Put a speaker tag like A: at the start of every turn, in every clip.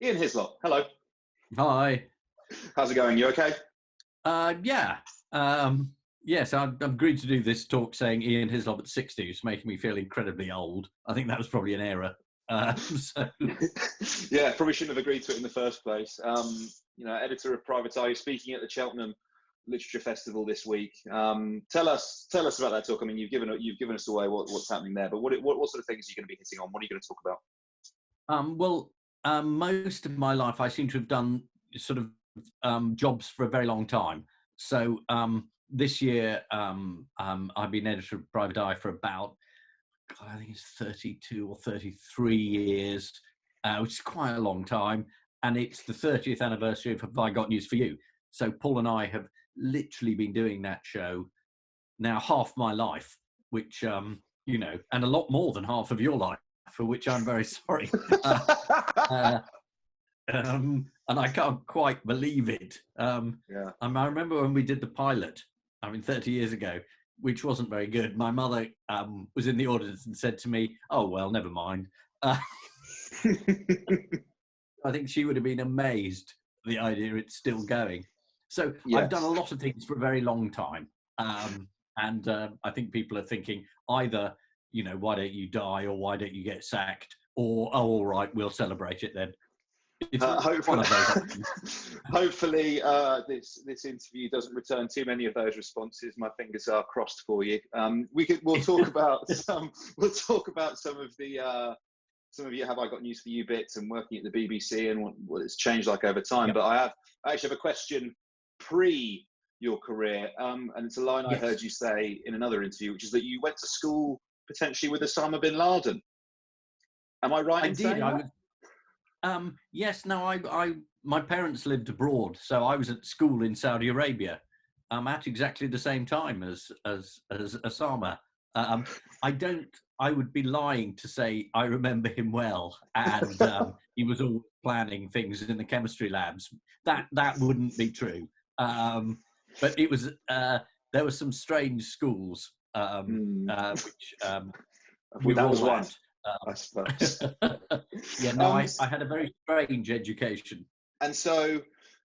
A: Ian Hislop, hello.
B: Hi.
A: How's it going? You okay?
B: Yeah. Yes, I've agreed to do this talk saying Ian Hislop at 60. It's making me feel incredibly old. I think that was probably an error. So
A: Yeah, probably shouldn't have agreed to it in the first place. Editor of Private Eye, speaking at the Cheltenham Literature Festival this week. Tell us about that talk. I mean, you've given us away what's happening there, but what sort of things are you going to be hitting on? What are you going to talk about?
B: most of my life I seem to have done sort of jobs for a very long time. So this year I've been editor of Private Eye for about, I think it's 32 or 33 years, which is quite a long time. And it's the 30th anniversary of Have I Got News for You? So Paul and I have literally been doing that show now half my life, which, and a lot more than half of your life, for which I'm very sorry. And I can't quite believe it.
A: Yeah.
B: I remember when we did the pilot, 30 years ago, which wasn't very good. My mother was in the audience and said to me, "Oh, well, never mind." I think she would have been amazed at the idea it's still going. So
A: Yes.
B: I've done a lot of things for a very long time. And I think people are thinking either, why don't you die, or why don't you get sacked, or, oh, all right, we'll celebrate it then.
A: Hopefully, this interview doesn't return too many of those responses. My fingers are crossed for you. We'll talk about some of your Have I Got News for You bits and working at the BBC and what it's changed like over time. Yep. But I actually have a question pre your career, and it's a line I heard you say in another interview, which is that you went to school potentially with Osama bin Laden. Am I right in saying that?
B: Yes. No, my parents lived abroad, so I was at school in Saudi Arabia at exactly the same time as Osama. I would be lying to say I remember him well, and he was always planning things in the chemistry labs. That wouldn't be true. But it was there were some strange schools, which we were all at.
A: I suppose.
B: Yeah, no, I had a very strange education.
A: And so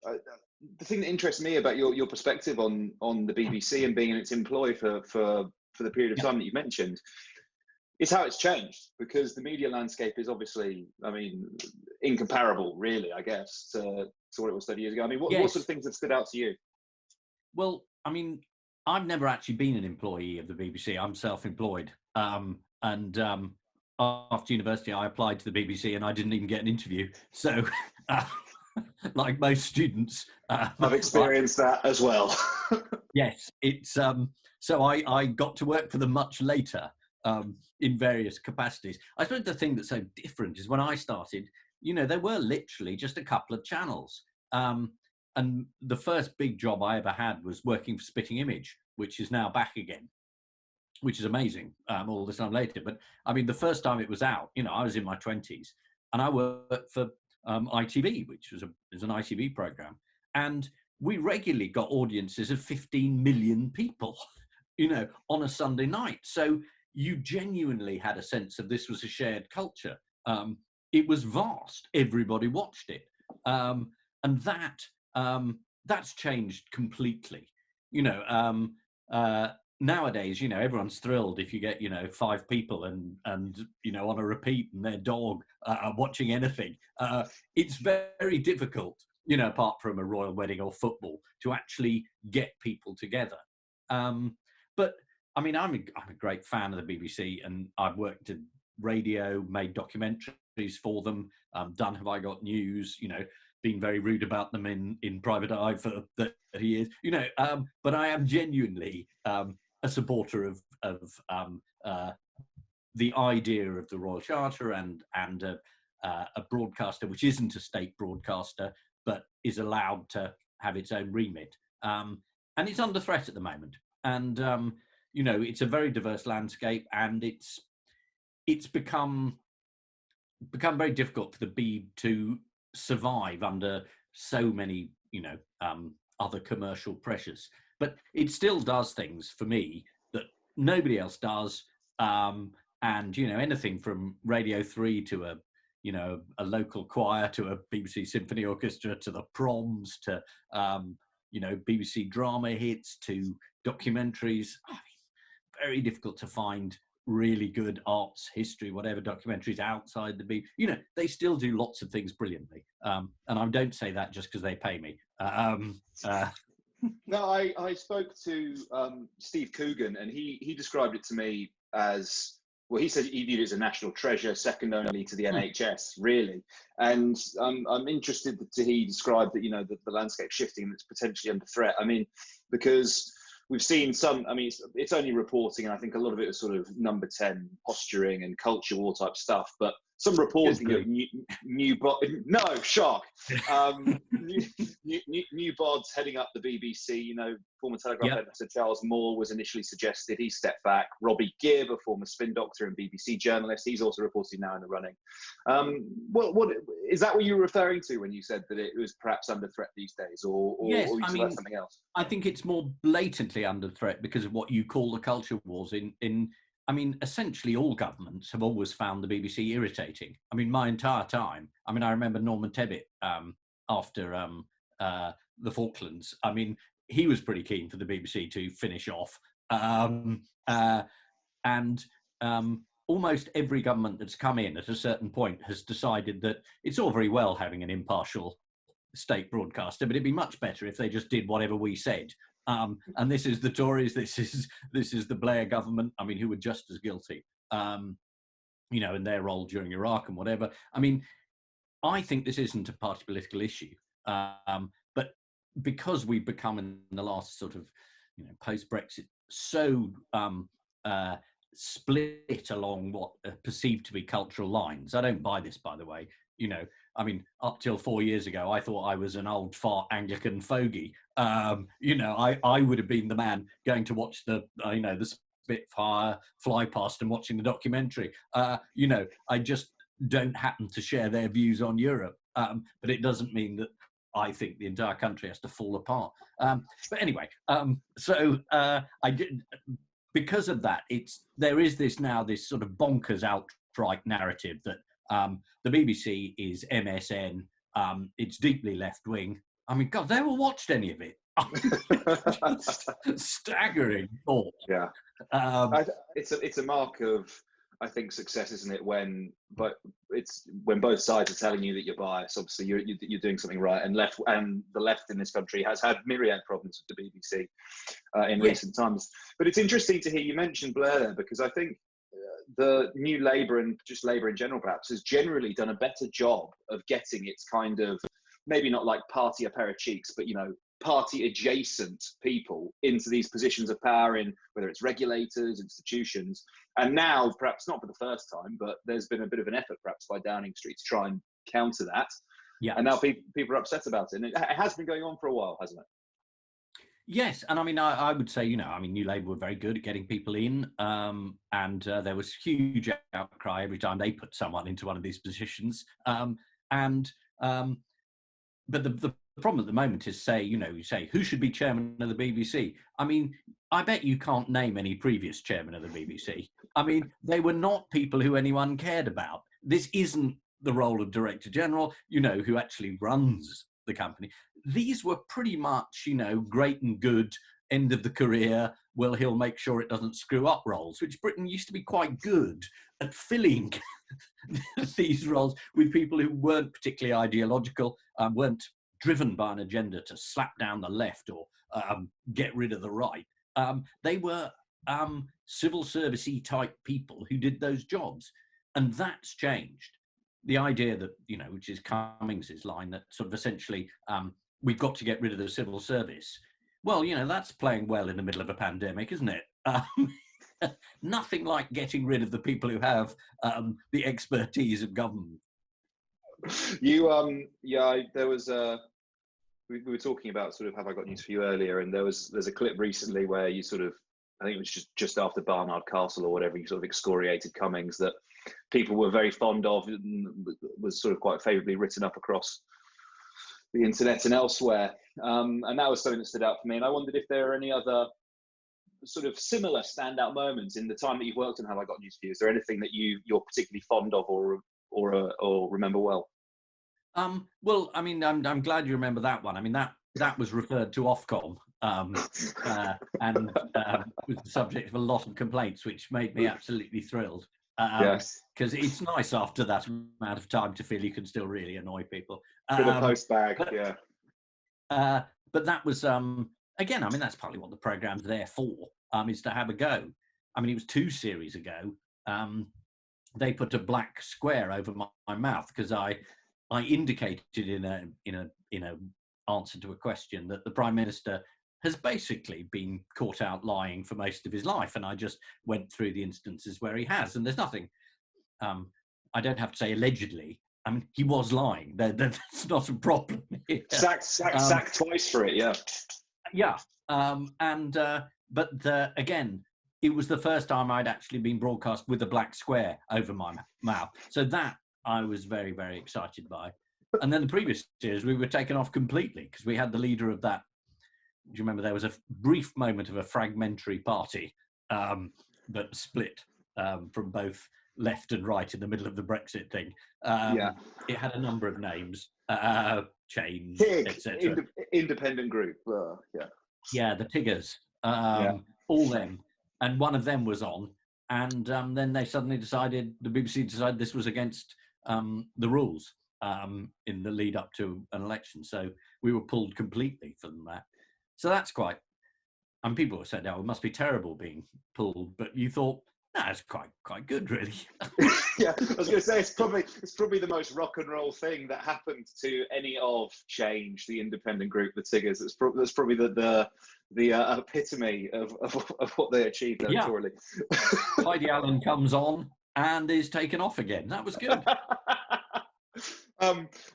A: the thing that interests me about your perspective on the BBC and being in its employ for the period of time that you mentioned is how it's changed, because the media landscape is obviously, incomparable, really, I guess, to what it was 30 years ago. What sort of things have stood out to you?
B: Well, I've never actually been an employee of the BBC. I'm self-employed. After university, I applied to the BBC and I didn't even get an interview. So, like most students,
A: I've experienced that as well.
B: Yes, it's so I got to work for them much later in various capacities. I suppose the thing that's so different is when I started, there were literally just a couple of channels. And the first big job I ever had was working for Spitting Image, which is now back again, which is amazing all this time later. But the first time it was out, I was in my 20s and I worked for ITV, which was an ITV program. And we regularly got audiences of 15 million people, on a Sunday night. So you genuinely had a sense of this was a shared culture. It was vast. Everybody watched it. And that's changed completely. Nowadays, everyone's thrilled if you get, 5 people and on a repeat and their dog watching anything. It's very difficult, apart from a royal wedding or football, to actually get people together. But I'm a great fan of the BBC, and I've worked at radio, made documentaries for them, done Have I Got News, been very rude about them in Private Eye for 30 years, but I am genuinely a supporter of the idea of the Royal Charter and a broadcaster which isn't a state broadcaster but is allowed to have its own remit. And it's under threat at the moment. And it's a very diverse landscape, and it's become very difficult for the Beeb to survive under so many other commercial pressures. But it still does things for me that nobody else does. And anything from Radio 3 to you know, a local choir to a BBC symphony orchestra to the proms to, you know, BBC drama hits to documentaries. I mean, very difficult to find really good arts, history, whatever documentaries outside the BBC. You know, they still do lots of things brilliantly. And I don't say that just because they pay me.
A: No, I spoke to Steve Coogan, and he described it to me as, well, he said he viewed it as a national treasure, second only to the NHS, really. And I'm interested to hear you describe that, you know, the landscape shifting that's potentially under threat. I mean, because we've seen some, I mean, it's only reporting, and I think a lot of it was sort of number 10 posturing and culture war type stuff, but some reporting of new bods heading up the BBC. You know, former Telegraph editor Charles Moore was initially suggested. He stepped back. Robbie Gibb, a former spin doctor and BBC journalist, he's also reported now in the running. What is that what you were referring to when you said that it was perhaps under threat these days, or
B: yes,
A: or
B: I mean,
A: something else?
B: I think it's more blatantly under threat because of what you call the culture wars. I mean, essentially all governments have always found the BBC irritating. I mean, my entire time. I mean, I remember Norman Tebbit after the Falklands. I mean, he was pretty keen for the BBC to finish off. And almost every government that's come in at a certain point has decided that it's all very well having an impartial state broadcaster, but it'd be much better if they just did whatever we said. And this is the Tories, this is the Blair government, I mean, who were just as guilty, you know, in their role during Iraq and whatever. I mean, I think this isn't a party political issue, but because we've become in the last sort of, you know, post-Brexit, so split along what are perceived to be cultural lines. I don't buy this, by the way. You know, I mean, up till 4 years ago, I thought I was an old fart Anglican fogey. You know, I would have been the man going to watch the, you know, the Spitfire fly past and watching the documentary. You know, I just don't happen to share their views on Europe. But it doesn't mean that I think the entire country has to fall apart. But anyway, so I did, because of that, there is this now, this sort of bonkers outright narrative that the BBC is MSN, it's deeply left-wing. I mean, God, they never watched any of it. Just staggering thought.
A: Yeah. It's a mark of, I think, success, isn't it? When both sides are telling you that you're biased. Obviously, you're doing something right, and the left in this country has had myriad problems with the BBC in recent times. But it's interesting to hear you mention Blair there, because I think the new Labour, and just Labour in general perhaps, has generally done a better job of getting its kind of, maybe not like party a pair of cheeks, but, you know, party adjacent people into these positions of power, in whether it's regulators, institutions. And now, perhaps not for the first time, but there's been a bit of an effort perhaps by Downing Street to try and counter that. Yeah. And now people are upset about it. And it has been going on for a while, hasn't it?
B: Yes, and I mean, I would say, you know, I mean, New Labour were very good at getting people in, and there was huge outcry every time they put someone into one of these positions. But the problem at the moment is, you say, who should be chairman of the BBC? I mean, I bet you can't name any previous chairman of the BBC. I mean, they were not people who anyone cared about. This isn't the role of Director General, you know, who actually runs the company. These were pretty much, you know, great and good, end of the career, well, he'll make sure it doesn't screw up roles, which Britain used to be quite good at filling these roles with people who weren't particularly ideological, weren't driven by an agenda to slap down the left or get rid of the right. They were civil service-y type people who did those jobs. And that's changed. The idea that, you know, which is Cummings's line, that sort of essentially we've got to get rid of the civil service. Well, you know, that's playing well in the middle of a pandemic, isn't it? Nothing like getting rid of the people who have the expertise of government.
A: There was we were talking about sort of Have I Got News For You earlier, and there's a clip recently where you sort of, I think it was just after Barnard Castle or whatever, you sort of excoriated Cummings, that people were very fond of, and was sort of quite favourably written up across the internet and elsewhere. And that was something that stood out for me. And I wondered if there are any other sort of similar standout moments in the time that you've worked on Have I Got News For You. Is there anything that you're particularly fond of or or remember well?
B: Well, I mean, I'm glad you remember that one. I mean, that was referred to Ofcom, and was the subject of a lot of complaints, which made me absolutely thrilled.
A: Yes.
B: Because it's nice after that amount of time to feel you can still really annoy people.
A: Bit of post bag,
B: but,
A: yeah.
B: But that was again. I mean, that's partly what the programme's there for. Is to have a go. I mean, it was 2 series ago. They put a black square over my mouth because I indicated in a answer to a question that the Prime Minister has basically been caught out lying for most of his life, and I just went through the instances where he has, and there's nothing. I don't have to say allegedly. I mean, he was lying. That's not a problem here.
A: Sacked twice for it, yeah.
B: Yeah, but again, it was the first time I'd actually been broadcast with a black square over my mouth. So that I was very, very excited by. And then the previous years, we were taken off completely because we had the leader of that. Do you remember there was a brief moment of a fragmentary party that split from both left and right in the middle of the Brexit thing? It had a number of names, change, etc.
A: Independent group,
B: Yeah, the Tiggers, all them. And one of them was on, and then they suddenly decided, the BBC decided this was against the rules in the lead up to an election. So we were pulled completely from that. So that's quite, and people said, oh, it must be terrible being pulled, but you thought, no, it's quite good, really.
A: Yeah, I was going to say, it's probably the most rock and roll thing that happened to any of Change, the independent group, the Tiggers. That's probably the epitome of what they achieved electorally.
B: Yeah. Heidi Allen comes on and is taken off again. That was good.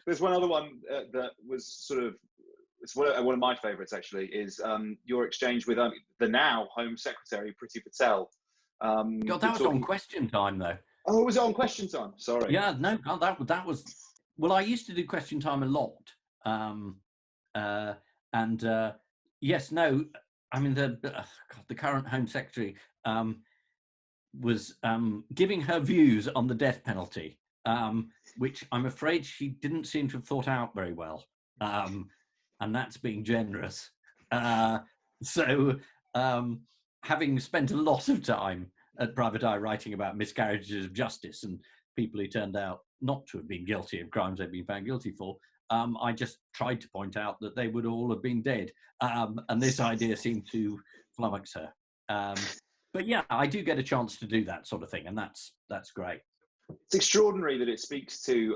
A: There's one other one that was sort of, it's one of my favourites actually, is your exchange with the now Home Secretary, Priti Patel.
B: God, that was on Question Time though.
A: Oh, was it on Question Time? Sorry.
B: Yeah, no, God, that was. Well, I used to do Question Time a lot, yes, no. I mean, the current Home Secretary was giving her views on the death penalty, which I'm afraid she didn't seem to have thought out very well, and that's being generous. Having spent a lot of time at Private Eye writing about miscarriages of justice and people who turned out not to have been guilty of crimes they've been found guilty for, I just tried to point out that they would all have been dead. And this idea seemed to flummox her. But yeah, I do get a chance to do that sort of thing, and that's great.
A: It's extraordinary that it speaks to,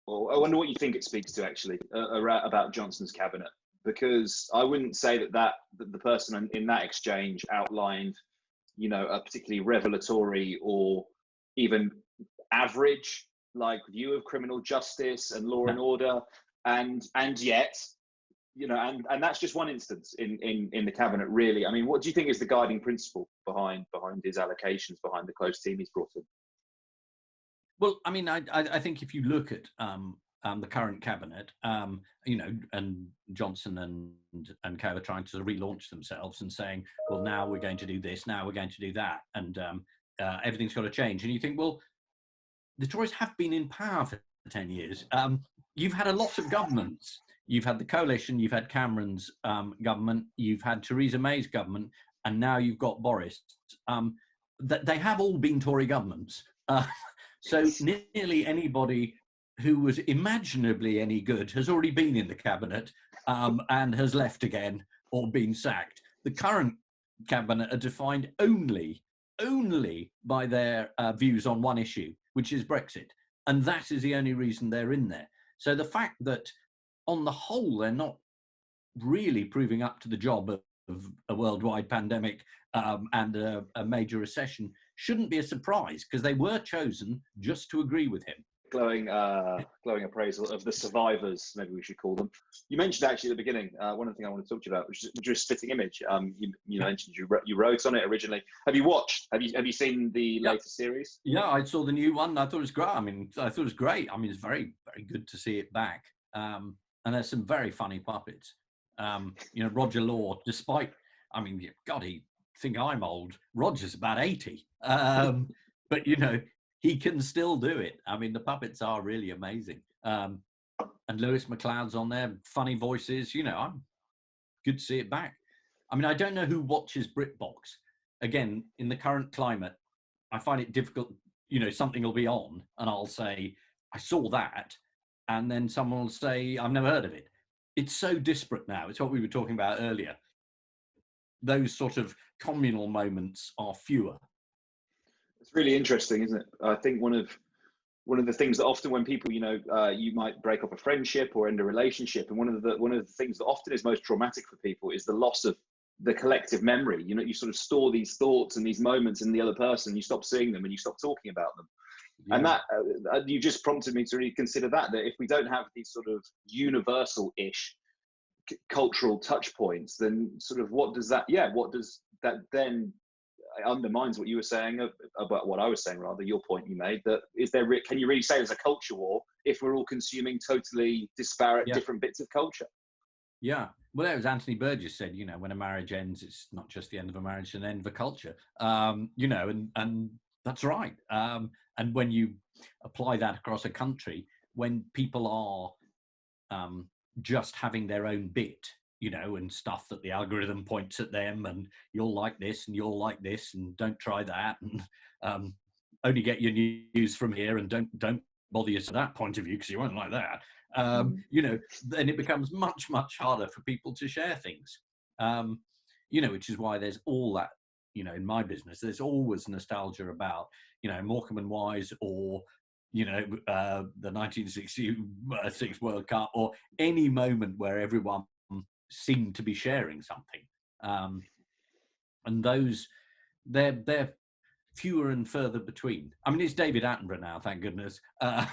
A: or I wonder what you think it speaks to actually, about Johnson's cabinet. Because I wouldn't say that the person in that exchange outlined, a particularly revelatory or even average view of criminal justice and law and order, and yet, and that's just one instance in the cabinet, really. I mean, what do you think is the guiding principle behind his allocations, behind the close team he's brought in?
B: Well, I mean, I think if you look at the current cabinet, and Johnson and co are trying to relaunch themselves and saying, well, now we're going to do this, now we're going to do that, and everything's got to change. And you think, well, the Tories have been in power for 10 years. You've had a lot of governments. You've had the coalition, you've had Cameron's government, you've had Theresa May's government, and now you've got Boris. They have all been Tory governments. So nearly anybody who was imaginably any good has already been in the cabinet and has left again or been sacked. The current cabinet are defined only by their views on one issue, which is Brexit. And that is the only reason they're in there. So the fact that on the whole, they're not really proving up to the job of a worldwide pandemic and a major recession shouldn't be a surprise, because they were chosen just to agree with him.
A: Glowing appraisal of the survivors, maybe we should call them. You mentioned actually at the beginning, one of the things I want to talk to you about, which is Spitting Image. You mentioned you wrote on it originally. Have you seen the latest series?
B: Yeah, I saw the new one. I thought it was great. I thought it was great. It's very, very good to see it back. And there's some very funny puppets. Roger Law, despite, God, he think I'm old. Roger's about 80. But he can still do it. I mean, the puppets are really amazing. And Lewis McLeod's on there, funny voices. You know, I'm good to see it back. I mean, I don't know who watches BritBox. Again, in the current climate, I find it difficult. You know, something will be on, and I'll say, I saw that, and then someone will say, I've never heard of it. It's so disparate now. It's what we were talking about earlier. Those sort of communal moments are fewer.
A: It's really interesting, isn't it? I think one of the things that often when people, you know, you might break up a friendship or end a relationship, and one of the things that often is most traumatic for people is the loss of the collective memory. You know, you sort of store these thoughts and these moments in the other person, you stop seeing them and you stop talking about them. Yeah. And that you just prompted me to really consider that if we don't have these sort of universal-ish cultural touch points, then sort of what does that then undermines what you were saying about what I was saying, rather, your point you made, that can you really say there's a culture war if we're all consuming totally disparate different bits of culture?
B: Yeah. Well, that was Anthony Burgess said, you know, when a marriage ends, it's not just the end of a marriage, it's an end of a culture. You know, and that's right. And when you apply that across a country, when people are just having their own bit, you know, and stuff that the algorithm points at them, and you'll like this and you'll like this, and don't try that, and only get your news from here, and don't bother you to that point of view because you won't like that. You know, then it becomes much, much harder for people to share things. You know, which is why there's all that, you know, in my business, there's always nostalgia about, you know, Morecambe and Wise, or, you know, the 1966 World Cup, or any moment where everyone seemed to be sharing something. And those, they're fewer and further between. I mean, it's David Attenborough now, thank goodness.
A: Yeah,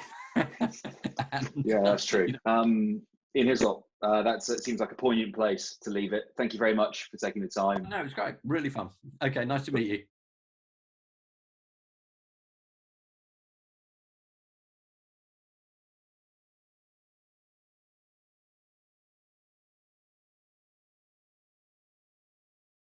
A: that's true. You know, Ian Hislop, that seems like a poignant place to leave it. Thank you very much for taking the time.
B: No, it was great. Really fun. Okay, nice to meet you.